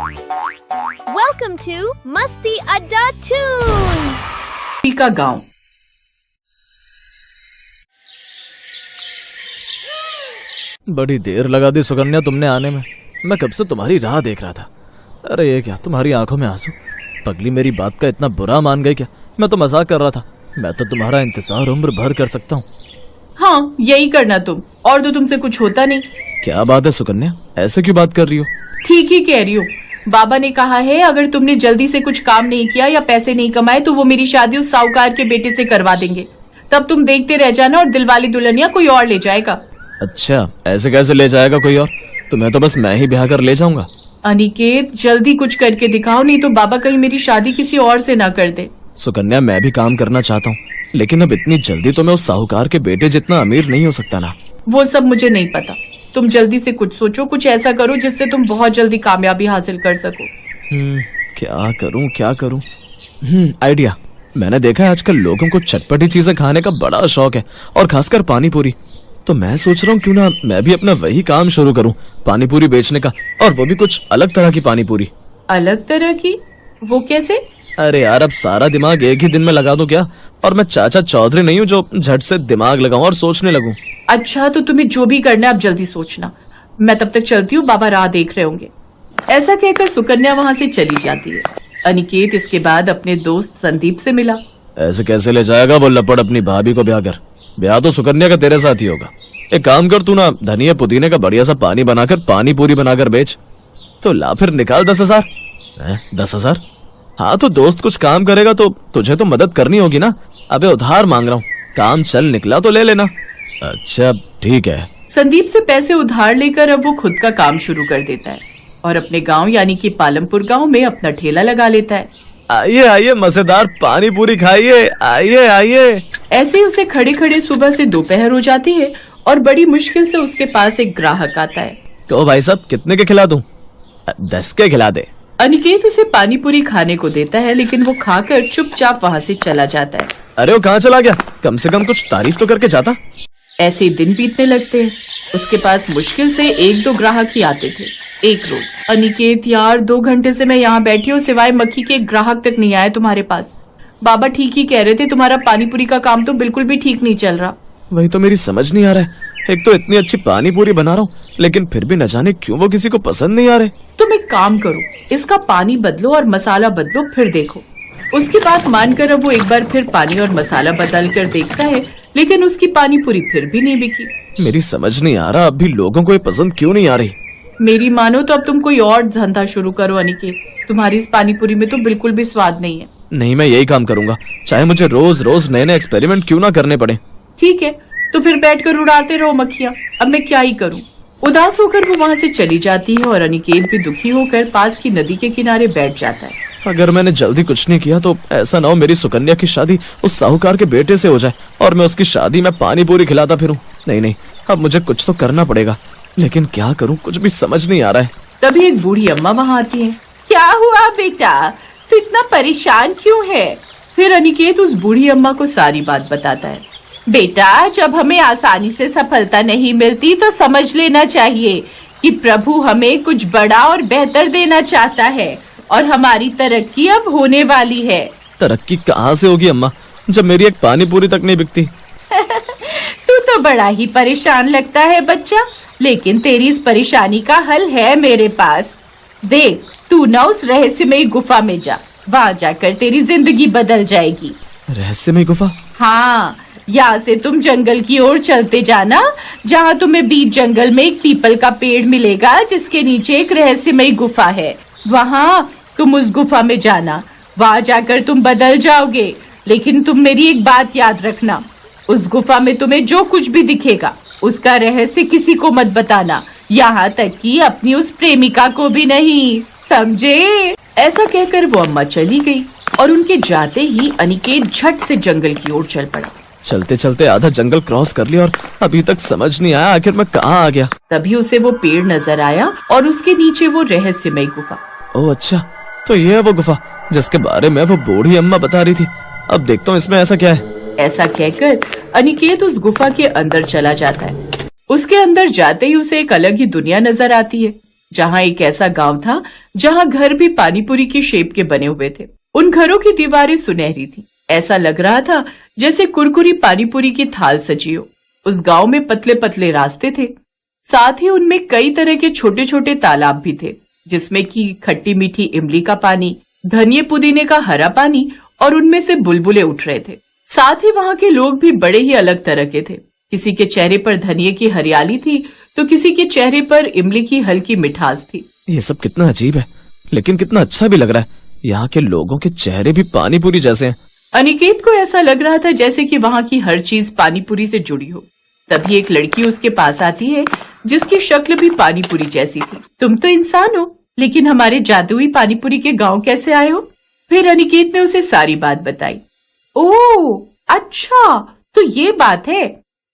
Welcome to Masti Adda 2. का गांव। बड़ी देर लगा दी सुकन्या तुमने आने में। मैं कब से तुम्हारी राह देख रहा था। अरे ये क्या, तुम्हारी आंखों में आंसू? पगली मेरी बात का इतना बुरा मान गई क्या? मैं तो मजाक कर रहा था। मैं तो तुम्हारा इंतजार उम्र भर कर सकता हूँ। हाँ, यही करना तुम, और तो तुमसे कुछ होता नहीं। क्या बात है सुकन्या, ऐसे क्यों बात कर रही हो? ठीक ही कह रही हो। बाबा ने कहा है अगर तुमने जल्दी से कुछ काम नहीं किया या पैसे नहीं कमाए तो वो मेरी शादी उस साहूकार के बेटे से करवा देंगे। तब तुम देखते रह जाना और दिलवाली दुल्हनिया कोई और ले जाएगा। अच्छा, ऐसे कैसे ले जाएगा कोई और? तुम्हें तो बस मैं ही ब्याह कर ले जाऊंगा। अनिकेत, जल्दी कुछ करके दिखाओ, नहीं तो बाबा कहीं मेरी शादी किसी और से ना कर दे। सुकन्या, मैं भी काम करना चाहता हूँ, लेकिन अब इतनी जल्दी तो मैं उस साहूकार के बेटे जितना अमीर नहीं हो सकता ना। वो सब मुझे नहीं पता। तुम जल्दी से कुछ सोचो, कुछ ऐसा करो जिससे तुम बहुत जल्दी कामयाबी हासिल कर सको। क्या करूँ? आइडिया। मैंने देखा है आजकल लोगों को चटपटी चीजें खाने का बड़ा शौक है, और खासकर पानी पूरी। तो मैं सोच रहा हूँ क्यों ना मैं भी अपना वही काम शुरू करूँ, पानी पूरी बेचने का, और वो भी कुछ अलग तरह की पानी पूरी। अलग तरह की? वो कैसे? अरे यार, अब सारा दिमाग एक ही दिन में लगा दूं क्या? और मैं चाचा चौधरी नहीं हूँ जो झट से दिमाग लगाऊं और सोचने लगूं। अच्छा, तो तुम्हें जो भी करना है आप जल्दी सोचना। मैं तब तक चलती हूँ, बाबा राह देख रहे होंगे। ऐसा कहकर सुकन्या वहाँ से चली जाती है। अनिकेत इसके बाद अपने दोस्त संदीप से मिला। ऐसे कैसे ले जाएगा वो लपड़ अपनी भाभी को ब्याह कर? ब्याह तो सुकन्या का तेरे साथ ही होगा। एक काम कर, तू ना धनिया पुदीने का बढ़िया सा पानी बनाकर पानी पूरी बनाकर बेच। तो ला फिर निकाल 10,000। 10,000? हाँ, तो दोस्त कुछ काम करेगा तो तुझे तो मदद करनी होगी ना। अबे उधार मांग रहा हूँ, काम चल निकला तो ले लेना। अच्छा ठीक है। संदीप से पैसे उधार लेकर अब वो खुद का काम शुरू कर देता है और अपने गांव यानी कि पालमपुर गांव में अपना ठेला लगा लेता है। आइए आइए, मजेदार पानी पूरी खाइए, आइए आइए। ऐसे ही उसे खड़े खड़े सुबह से दोपहर हो जाती है और बड़ी मुश्किल से उसके पास एक ग्राहक आता है। तो भाई साहब, कितने के खिला दूं? 10 के खिला दे। अनिकेत उसे पानी पूरी खाने को देता है, लेकिन वो खाकर चुपचाप वहाँ से चला जाता है। अरे वो कहाँ चला गया? कम से कम कुछ तारीफ तो करके जाता। ऐसे ही दिन बीतने लगते हैं। उसके पास मुश्किल से 1-2 ग्राहक ही आते थे एक रोज। अनिकेत यार, 2 घंटे से मैं यहाँ बैठी हूँ, सिवाय मक्खी के एक ग्राहक तक नहीं आया तुम्हारे पास। बाबा ठीक ही कह रहे थे, तुम्हारा पानी पूरी का काम तो बिल्कुल भी ठीक नहीं चल रहा। वही तो मेरी समझ नहीं आ रहा है। एक तो इतनी अच्छी पानी पूरी बना रहा हूँ, लेकिन फिर भी न जाने क्यों वो किसी को पसंद नहीं आ रहे। तुम एक काम करो, इसका पानी बदलो और मसाला बदलो, फिर देखो। उसकी बात मानकर अब वो एक बार फिर पानी और मसाला बदल कर देखता है, लेकिन उसकी पानी पूरी फिर भी नहीं बिकी। मेरी समझ नहीं आ रहा, अब भी लोगों को ये पसंद क्यों नहीं आ रही। मेरी मानो तो अब तुम कोई और धंधा शुरू करो अनिकेत। तुम्हारी इस पानी पूरी में तो बिल्कुल भी स्वाद नहीं है। नहीं, मैं यही काम करूंगा, चाहे मुझे रोज रोज नए नए एक्सपेरिमेंट क्यों ना करने पड़े। ठीक है, तो फिर बैठकर उड़ाते रहो मक्खियाँ। अब मैं क्या ही करूँ। उदास होकर वो वहाँ से चली जाती है और अनिकेत भी दुखी होकर पास की नदी के किनारे बैठ जाता है। अगर मैंने जल्दी कुछ नहीं किया तो ऐसा ना हो मेरी सुकन्या की शादी उस साहूकार के बेटे से हो जाए और मैं उसकी शादी में पानी पूरी खिलाता फिरूं। नहीं, अब मुझे कुछ तो करना पड़ेगा, लेकिन क्या करूं, कुछ भी समझ नहीं आ रहा है। तभी एक बूढ़ी अम्मा वहाँ आती है। क्या हुआ बेटा, तू इतना परेशान क्यों है? फिर अनिकेत उस बूढ़ी अम्मा को सारी बात बताता है। बेटा, जब हमें आसानी से सफलता नहीं मिलती तो समझ लेना चाहिए कि प्रभु हमें कुछ बड़ा और बेहतर देना चाहता है और हमारी तरक्की अब होने वाली है। तरक्की कहाँ से होगी अम्मा, जब मेरी एक पानी पूरी तक नहीं बिकती। तू तो बड़ा ही परेशान लगता है बच्चा, लेकिन तेरी इस परेशानी का हल है मेरे पास। देख, तू न उस रहस्यमयी गुफा में जा, वहाँ जाकर तेरी जिंदगी बदल जाएगी। रहस्यमयी गुफा? हाँ, यहाँ से तुम जंगल की ओर चलते जाना, जहाँ तुम्हें बीच जंगल में एक पीपल का पेड़ मिलेगा जिसके नीचे एक रहस्यमयी गुफा है। वहाँ तुम उस गुफा में जाना, वहाँ जाकर तुम बदल जाओगे। लेकिन तुम मेरी एक बात याद रखना, उस गुफा में तुम्हें जो कुछ भी दिखेगा उसका रहस्य किसी को मत बताना, यहाँ तक कि अपनी उस प्रेमिका को भी नहीं, समझे? ऐसा कहकर वो अम्मा चली गई और उनके जाते ही अनिकेत झट से जंगल की ओर चल पड़ा। चलते चलते आधा जंगल क्रॉस कर लिया और अभी तक समझ नहीं आया आखिर मैं कहाँ आ गया। तभी उसे वो पेड़ नजर आया और उसके नीचे वो रहस्यमयी गुफा। ओह अच्छा, तो ये है वो गुफा जिसके बारे में वो बूढ़ी अम्मा बता रही थी। अब देखता हूँ इसमें ऐसा क्या है। ऐसा कहकर अनिकेत उस गुफा के अंदर चला जाता है। उसके अंदर जाते ही उसे एक अलग ही दुनिया नजर आती है। जहाँ एक ऐसा गांव था जहाँ घर भी पानीपुरी की शेप के बने हुए थे। उन घरों की दीवारें सुनहरी थी। ऐसा लग रहा था जैसे कुरकुरी पानीपुरी की थाल सजी हो। उस गांव में पतले पतले रास्ते थे, साथ ही उनमें कई तरह के छोटे छोटे तालाब भी थे, जिसमें की खट्टी मीठी इमली का पानी, धनिये पुदीने का हरा पानी और उनमें से बुलबुले उठ रहे थे। साथ ही वहाँ के लोग भी बड़े ही अलग तरह के थे। किसी के चेहरे पर धनिये की हरियाली थी तो किसी के चेहरे पर इमली की हल्की मिठास थी। ये सब कितना अजीब है, लेकिन कितना अच्छा भी लग रहा है। यहाँ के लोगों के चेहरे भी पानीपुरी जैसे हैं। अनिकेत को ऐसा लग रहा था जैसे कि वहाँ की हर चीज पानीपुरी से जुड़ी हो। तभी एक लड़की उसके पास आती है जिसकी शक्ल भी पानीपुरी जैसी थी। तुम तो इंसान हो, लेकिन हमारे जादुई पानीपुरी के गांव कैसे आए हो? फिर अनिकेत ने उसे सारी बात बताई। ओह अच्छा, तो ये बात है।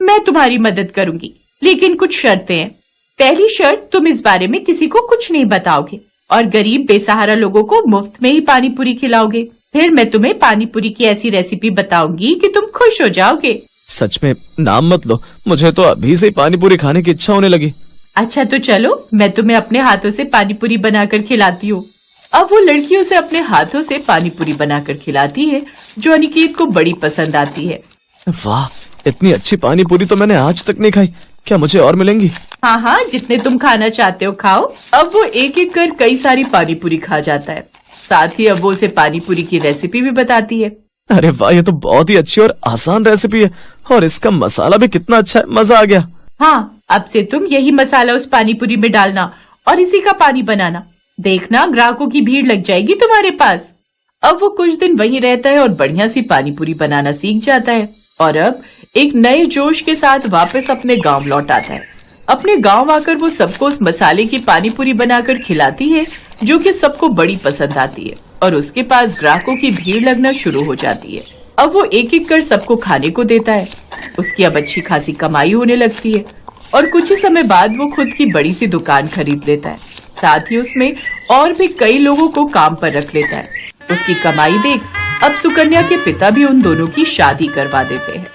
मैं तुम्हारी मदद करूंगी, लेकिन कुछ शर्तें हैं। पहली शर्त, तुम इस बारे में किसी को कुछ नहीं बताओगे और गरीब बेसहारा लोगों को मुफ्त में ही पानीपुरी खिलाओगे। फिर मैं तुम्हें पानीपुरी की ऐसी रेसिपी बताऊंगी कि तुम खुश हो जाओगे। सच में? नाम मत लो, मुझे तो अभी से पानीपुरी खाने की इच्छा होने लगी। अच्छा तो चलो, मैं तुम्हें अपने हाथों से पानीपुरी बनाकर खिलाती हूँ। अब वो लड़की उसे अपने हाथों से पानीपुरी बनाकर खिलाती है, जो अनिकेत को बड़ी पसंद आती है। वाह, इतनी अच्छी पानीपुरी तो मैंने आज तक नहीं खाई। क्या मुझे और मिलेंगी? हाँ हाँ, जितने तुम खाना चाहते हो खाओ। अब वो एक एक कर कई सारी पानीपुरी खा जाता है। साथ ही अब वो उसे पानीपुरी की रेसिपी भी बताती है। अरे वाह, ये तो बहुत ही अच्छी और आसान रेसिपी है, और इसका मसाला भी कितना अच्छा है। मजा आ गया। हाँ, अब से तुम यही मसाला उस पानीपुरी में डालना और इसी का पानी बनाना। देखना, ग्राहकों की भीड़ लग जाएगी तुम्हारे पास। अब वो कुछ दिन वहीं रहता है और बढ़िया सी पानीपुरी बनाना सीख जाता है, और अब एक नए जोश के साथ वापस अपने गांव लौट आता है। अपने गांव आकर वो सबको उस मसाले की पानीपुरी बनाकर खिलाती है, जो कि सबको बड़ी पसंद आती है, और उसके पास ग्राहकों की भीड़ लगना शुरू हो जाती है। अब वो एक एक कर सबको खाने को देता है। उसकी अब अच्छी खासी कमाई होने लगती है, और कुछ ही समय बाद वो खुद की बड़ी सी दुकान खरीद लेता है। साथ ही उसमें और भी कई लोगों को काम पर रख लेता है। उसकी कमाई देख अब सुकन्या के पिता भी उन दोनों की शादी करवा देते हैं।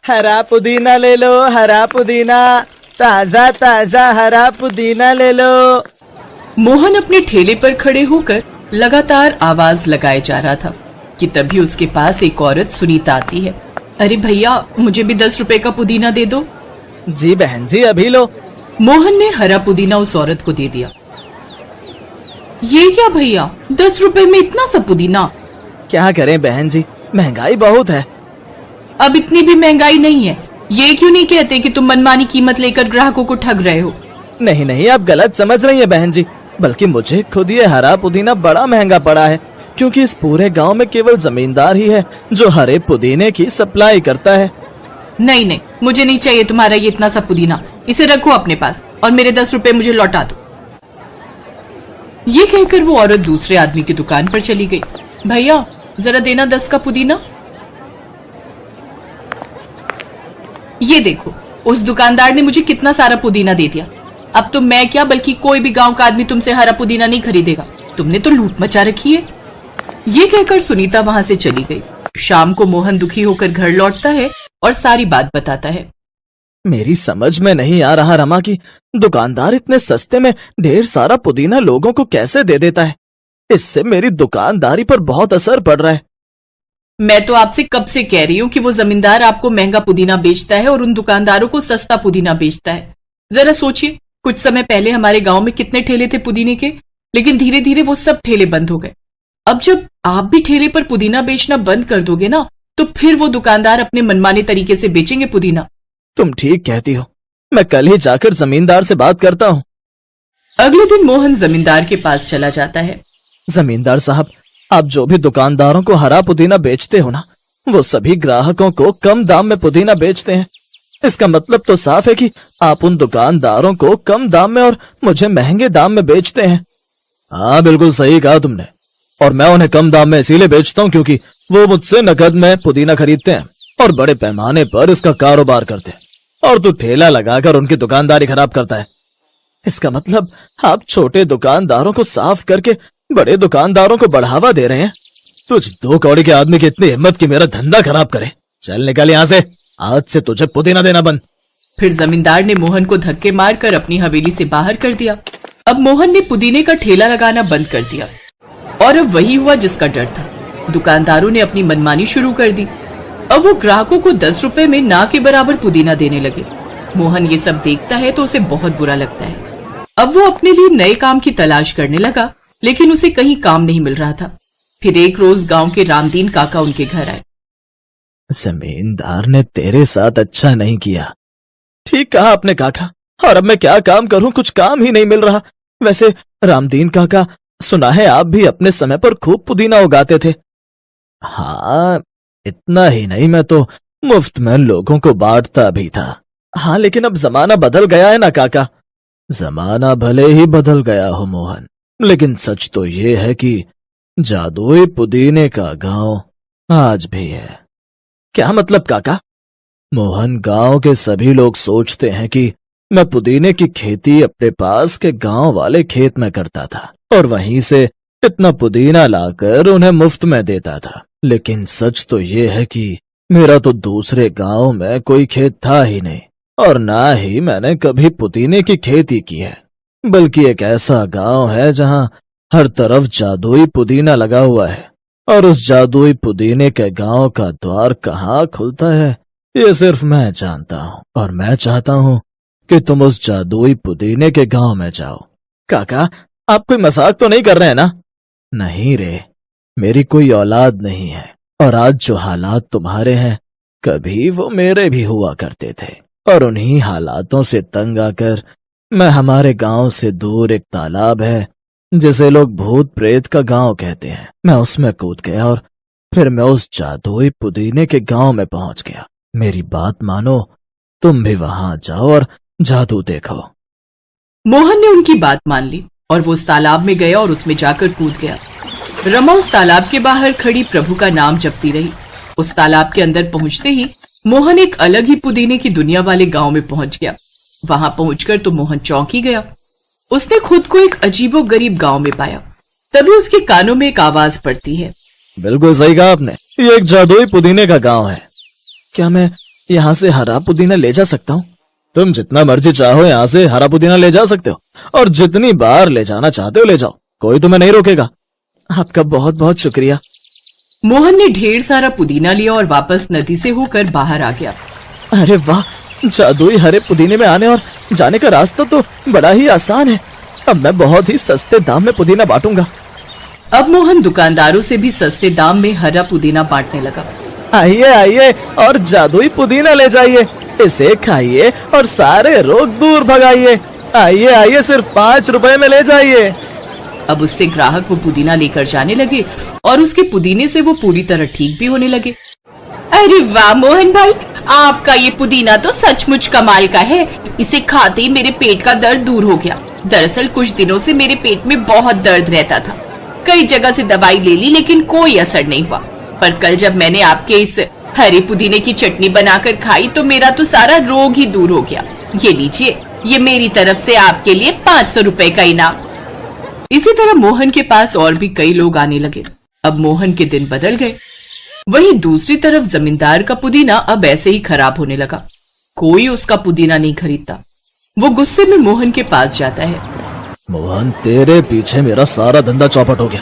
हरा पुदीना ले लो, हरा पुदीना, ताजा ताजा हरा पुदीना ले लो। मोहन अपने ठेले पर खड़े होकर लगातार आवाज लगाए जा रहा था कि तभी उसके पास एक औरत सुनीता आती है। अरे भैया, मुझे भी 10 रुपए का पुदीना दे दो। जी बहन जी, अभी लो। मोहन ने हरा पुदीना उस औरत को दे दिया। ये क्या भैया, 10 रुपए में इतना सा पुदीना? क्या करें बहन जी, महंगाई बहुत है। अब इतनी भी महंगाई नहीं है। ये क्यों नहीं कहते कि तुम मनमानी कीमत लेकर ग्राहकों को ठग रहे हो? नहीं नहीं, आप गलत समझ रही हैं बहन जी। बल्कि मुझे खुद ये हरा पुदीना बड़ा महंगा पड़ा है, क्योंकि इस पूरे गांव में केवल जमींदार ही है जो हरे पुदीने की सप्लाई करता है। नहीं नहीं, मुझे नहीं चाहिए तुम्हारा ये इतना सा पुदीना। इसे रखो अपने पास और मेरे 10 रुपए मुझे लौटा दो। ये कहकर वो औरत दूसरे आदमी की दुकान पर चली गई। भैया, जरा देना 10 का पुदीना। ये देखो, उस दुकानदार ने मुझे कितना सारा पुदीना दे दिया। अब तो मैं क्या, बल्कि कोई भी गांव का आदमी तुमसे हरा पुदीना नहीं खरीदेगा। तुमने तो लूट मचा रखी है। ये कहकर सुनीता वहां से चली गई। शाम को मोहन दुखी होकर घर लौटता है और सारी बात बताता है। मेरी समझ में नहीं आ रहा रमा कि दुकानदार इतने सस्ते में ढेर सारा पुदीना लोगों को कैसे दे देता है। इससे मेरी दुकानदारी पर बहुत असर पड़ रहा है। मैं तो आपसे कब से कह रही हूँ कि वो जमींदार आपको महंगा पुदीना बेचता है और उन दुकानदारों को सस्ता पुदीना बेचता है। जरा सोचिए, कुछ समय पहले हमारे गांव में कितने ठेले थे पुदीने के, लेकिन धीरे धीरे वो सब ठेले बंद हो गए। अब जब आप भी ठेले पर पुदीना बेचना बंद कर दोगे ना, तो फिर वो दुकानदार अपने मनमाने तरीके से बेचेंगे पुदीना। तुम ठीक कहती हो, मैं कल ही जाकर जमींदार से बात करता हूँ। अगले दिन मोहन जमींदार के पास चला जाता है। जमींदार साहब, आप जो भी दुकानदारों को हरा पुदीना बेचते हो ना, वो सभी ग्राहकों को कम दाम में पुदीना बेचते हैं। इसका मतलब तो साफ है कि आप उन दुकानदारों को कम दाम में और मुझे महंगे दाम में बेचते हैं। हाँ, बिल्कुल सही कहा तुमने। और मैं उन्हें कम दाम में इसीलिए बेचता हूँ क्योंकि वो मुझसे नकद में पुदीना खरीदते हैं और बड़े पैमाने पर इसका कारोबार करते हैं, और तू ठेला लगाकर उनकी दुकानदारी खराब करता है। इसका मतलब आप छोटे दुकानदारों को साफ करके बड़े दुकानदारों को बढ़ावा दे रहे हैं। तुझ 2 कौड़ी के आदमी की इतनी हिम्मत कि मेरा धंधा खराब करे। चल निकल यहाँ से, आज से तुझे पुदीना देना बंद। फिर जमींदार ने मोहन को धक्के मारकर अपनी हवेली से बाहर कर दिया। अब मोहन ने पुदीने का ठेला लगाना बंद कर दिया और अब वही हुआ जिसका डर था। दुकानदारों ने अपनी मनमानी शुरू कर दी। अब वो ग्राहकों को 10 रुपए में ना के बराबर पुदीना देने लगे। मोहन ये सब देखता है तो उसे बहुत बुरा लगता है। अब वो अपने लिए नए काम की तलाश करने लगा, लेकिन उसे कहीं काम नहीं मिल रहा था। फिर एक रोज गांव के रामदीन काका उनके घर आए। जमींदार ने तेरे साथ अच्छा नहीं किया। ठीक कहा आपने काका, और अब मैं क्या काम करूं, कुछ काम ही नहीं मिल रहा। वैसे रामदीन काका, सुना है आप भी अपने समय पर खूब पुदीना उगाते थे। हाँ, इतना ही नहीं, मैं तो मुफ्त में लोगों को बांटता भी था। हाँ, लेकिन अब जमाना बदल गया है ना काका। जमाना भले ही बदल गया हो मोहन, लेकिन सच तो ये है कि जादुई पुदीने का गांव आज भी है। क्या मतलब काका? मोहन, गांव के सभी लोग सोचते हैं कि मैं पुदीने की खेती अपने पास के गांव वाले खेत में करता था और वहीं से इतना पुदीना लाकर उन्हें मुफ्त में देता था। लेकिन सच तो ये है कि मेरा तो दूसरे गांव में कोई खेत था ही नहीं, और ना ही मैंने कभी पुदीने की खेती की है। बल्कि एक ऐसा गांव है जहां हर तरफ जादुई पुदीना लगा हुआ है, और उस जादुई पुदीने के गांव का द्वार कहाँ खुलता है ये सिर्फ मैं जानता हूँ, और मैं चाहता हूँ कि तुम उस जादुई पुदीने के गांव में जाओ। काका, आप कोई मजाक तो नहीं कर रहे हैं ना? नहीं रे, मेरी कोई औलाद नहीं है, और आज जो हालात तुम्हारे हैं कभी वो मेरे भी हुआ करते थे, और उन्हीं हालातों से तंग आकर मैं हमारे गांव से दूर एक तालाब है जिसे लोग भूत प्रेत का गांव कहते हैं, मैं उसमें कूद गया और फिर मैं उस जादुई पुदीने के गांव में पहुंच गया। मेरी बात मानो, तुम भी वहां जाओ और जादू देखो। मोहन ने उनकी बात मान ली और वो उस तालाब में गया और उसमें जाकर कूद गया। रमा उस तालाब के बाहर खड़ी प्रभु का नाम जपती रही। उस तालाब के अंदर पहुंचते ही मोहन एक अलग ही पुदीने की दुनिया वाले गांव में पहुंच गया। वहां पहुंचकर तो मोहन चौंक ही गया। उसने खुद को एक अजीबो गरीब गांव में पाया। तभी उसके कानों में एक आवाज पड़ती है। बिल्कुल सही कहा आपने, ये एक जादुई पुदीने का गांव है। क्या मैं यहाँ से हरा पुदीना ले जा सकता हूँ? तुम जितना मर्जी चाहो यहाँ से हरा पुदीना ले जा सकते हो, और जितनी बार ले जाना चाहते हो ले जाओ, कोई तुम्हें नहीं रोकेगा। आपका बहुत बहुत शुक्रिया। मोहन ने ढेर सारा पुदीना लिया और वापस नदी से होकर बाहर आ गया। अरे वाह, जादुई हरे पुदीने में आने और जाने का रास्ता तो बड़ा ही आसान है। अब मैं बहुत ही सस्ते दाम में पुदीना बांटूंगा। अब मोहन दुकानदारों से भी सस्ते दाम में हरा पुदीना बांटने लगा। आइए आइए और जादुई पुदीना ले जाइए, इसे खाइए और सारे रोग दूर भगाइए। आइए आइए, सिर्फ 5 रुपए में ले जाइए। अब उससे ग्राहक वो पुदीना लेकर जाने लगे और उसके पुदीने से वो पूरी तरह ठीक भी होने लगे। अरे वाह मोहन भाई, आपका ये पुदीना तो सचमुच कमाल का है। इसे खाते ही मेरे पेट का दर्द दूर हो गया। दरअसल कुछ दिनों से मेरे पेट में बहुत दर्द रहता था। कई जगह से दवाई ले ली लेकिन कोई असर नहीं हुआ, पर कल जब मैंने आपके इस हरे पुदीने की चटनी बनाकर खाई तो मेरा तो सारा रोग ही दूर हो गया। ये लीजिए, ये मेरी तरफ से आपके लिए 500 रुपए का इनाम। इसी तरह मोहन के पास और भी कई लोग आने लगे। अब मोहन के दिन बदल गए। वहीं दूसरी तरफ जमींदार का पुदीना अब ऐसे ही खराब होने लगा। कोई उसका पुदीना नहीं खरीदता। वो गुस्से में मोहन के पास जाता है। मोहन, तेरे पीछे मेरा सारा धंधा चौपट हो गया।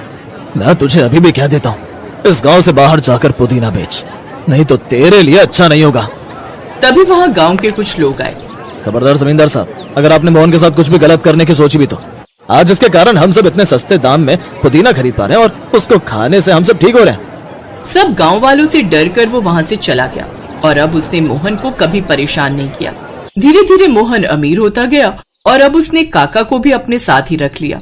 मैं तुझे अभी भी कह देता हूँ, इस गांव से बाहर जाकर पुदीना बेच, नहीं तो तेरे लिए अच्छा नहीं होगा। तभी वहाँ गांव के कुछ लोग आए। खबरदार जमींदार साहब, अगर आपने मोहन के साथ कुछ भी गलत करने की सोची भी तो आज इसके कारण हम सब इतने सस्ते दाम में पुदीना खरीद पा रहे हैं और उसको खाने से हम सब ठीक हो रहे हैं। सब गांव वालों से डर कर वो वहाँ से चला गया और अब उसने मोहन को कभी परेशान नहीं किया। धीरे धीरे मोहन अमीर होता गया और अब उसने काका को भी अपने साथ ही रख लिया।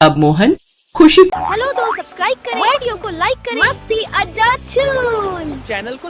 अब मोहन खुशी। हेलो दोस्त, सब्सक्राइब करें, वीडियो को लाइक करें, मस्ती अड्डा 2 चैनल को